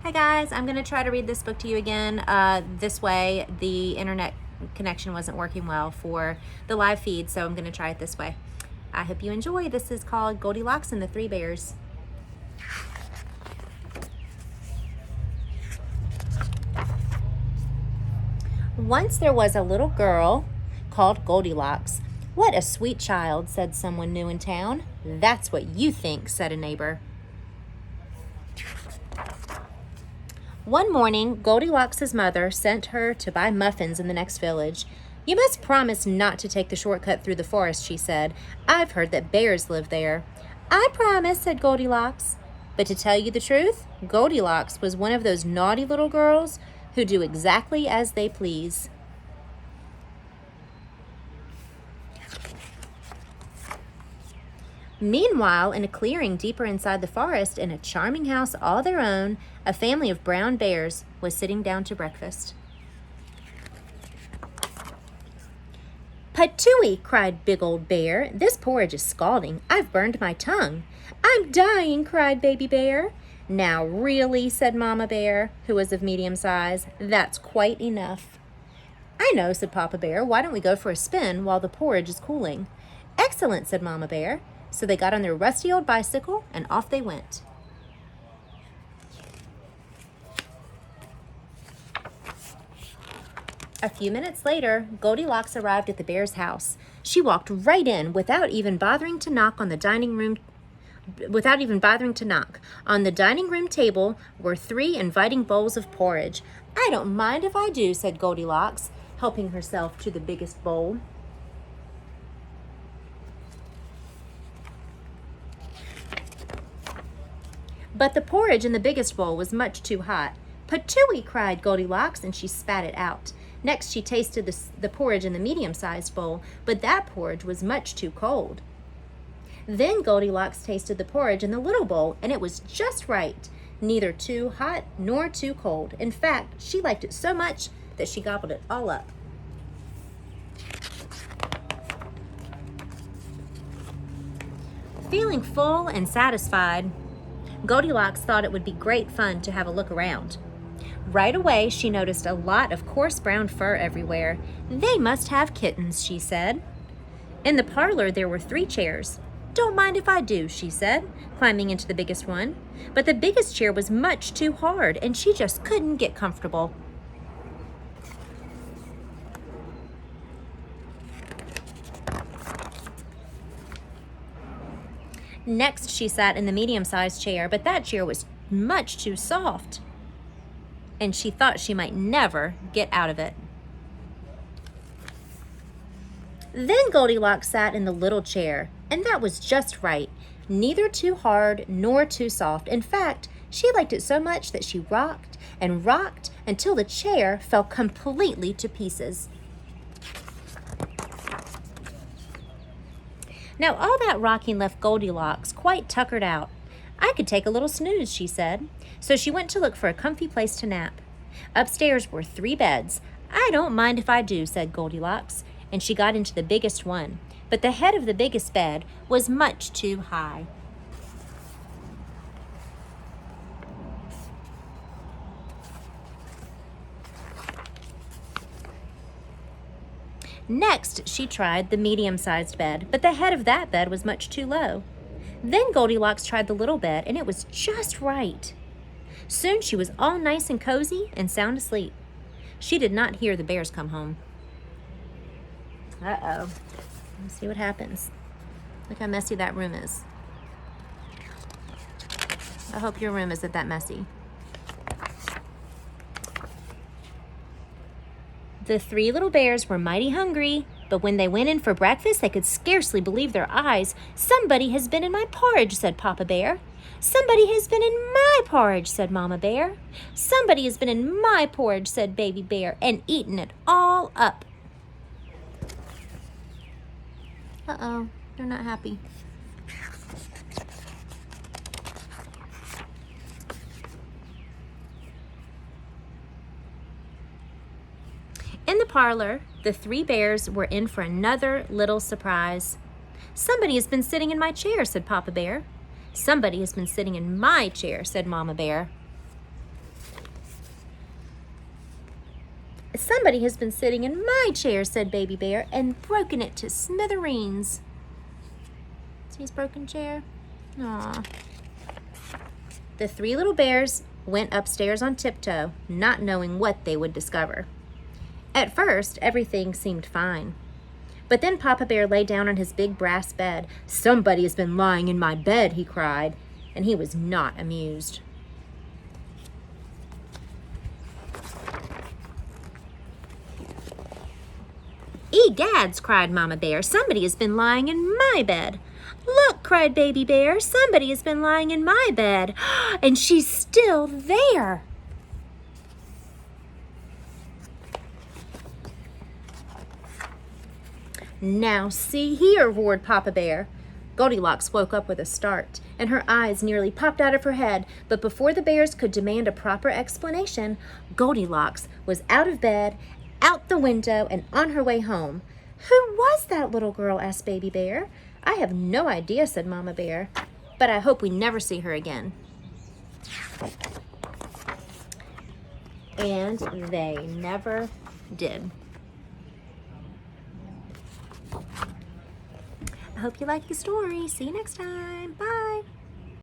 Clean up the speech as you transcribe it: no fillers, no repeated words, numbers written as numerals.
Hi guys, I'm going to try to read this book to you again. This way the internet connection wasn't working well for the live feed, so I'm going to try it this way. I hope you enjoy. This is called Goldilocks and the Three Bears. Once there was a little girl called Goldilocks. What a sweet child, said someone new in town. That's what you think, said a neighbor. One morning, Goldilocks' mother sent her to buy muffins in the next village. You must promise not to take the shortcut through the forest, she said. I've heard that bears live there. I promise, said Goldilocks. But to tell you the truth, Goldilocks was one of those naughty little girls who do exactly as they please. Meanwhile, in a clearing deeper inside the forest, in a charming house all their own, a family of brown bears was sitting down to breakfast. Patooey, cried Big Old Bear. This porridge is scalding. I've burned my tongue. I'm dying, cried Baby Bear. Now really, said Mama Bear, who was of medium size, that's quite enough. I know, said Papa Bear. Why don't we go for a spin while the porridge is cooling? Excellent, said Mama Bear. So they got on their rusty old bicycle and off they went. A few minutes later, Goldilocks arrived at the bear's house. She walked right in without even bothering to knock. On the dining room table were 3 inviting bowls of porridge. I don't mind if I do, said Goldilocks, helping herself to the biggest bowl. But the porridge in the biggest bowl was much too hot. Patooey, cried Goldilocks, and she spat it out. Next, she tasted the porridge in the medium-sized bowl, but that porridge was much too cold. Then Goldilocks tasted the porridge in the little bowl, and it was just right, neither too hot nor too cold. In fact, she liked it so much that she gobbled it all up. Feeling full and satisfied, Goldilocks thought it would be great fun to have a look around. Right away, she noticed a lot of coarse brown fur everywhere. They must have kittens, she said. In the parlor, there were 3 chairs. Don't mind if I do, she said, climbing into the biggest one. But the biggest chair was much too hard, and she just couldn't get comfortable. Next, she sat in the medium-sized chair, but that chair was much too soft, and she thought she might never get out of it. Then Goldilocks sat in the little chair, and that was just right, neither too hard nor too soft. In fact, she liked it so much that she rocked and rocked until the chair fell completely to pieces. Now, all that rocking left Goldilocks quite tuckered out. I could take a little snooze, she said. So she went to look for a comfy place to nap. Upstairs were 3 beds. I don't mind if I do, said Goldilocks, and she got into the biggest one. But the head of the biggest bed was much too high. Next, she tried the medium-sized bed, but the head of that bed was much too low. Then Goldilocks tried the little bed, and it was just right. Soon she was all nice and cozy and sound asleep. She did not hear the bears come home. Uh-oh. Let's see what happens. Look how messy that room is. I hope your room isn't that messy. The 3 little bears were mighty hungry, but when they went in for breakfast, they could scarcely believe their eyes. Somebody has been in my porridge, said Papa Bear. Somebody has been in my porridge, said Mama Bear. Somebody has been in my porridge, said Baby Bear, and eaten it all up. Uh-oh, they're not happy. In the parlor, the 3 bears were in for another little surprise. Somebody has been sitting in my chair, said Papa Bear. Somebody has been sitting in my chair, said Mama Bear. Somebody has been sitting in my chair, said Baby Bear, and broken it to smithereens. See his broken chair? Aw. The three little bears went upstairs on tiptoe, not knowing what they would discover. At first, everything seemed fine. But then Papa Bear lay down on his big brass bed. "Somebody has been lying in my bed," he cried, and he was not amused. "Egads," cried Mama Bear, "somebody has been lying in my bed." "Look," cried Baby Bear, "somebody has been lying in my bed, and she's still there." "Now see here," roared Papa Bear. Goldilocks woke up with a start, and her eyes nearly popped out of her head, but before the bears could demand a proper explanation, Goldilocks was out of bed, out the window, and on her way home. "Who was that little girl?" asked Baby Bear. "I have no idea," said Mama Bear, "but I hope we never see her again." And they never did. I hope you liked the story. See you next time. Bye.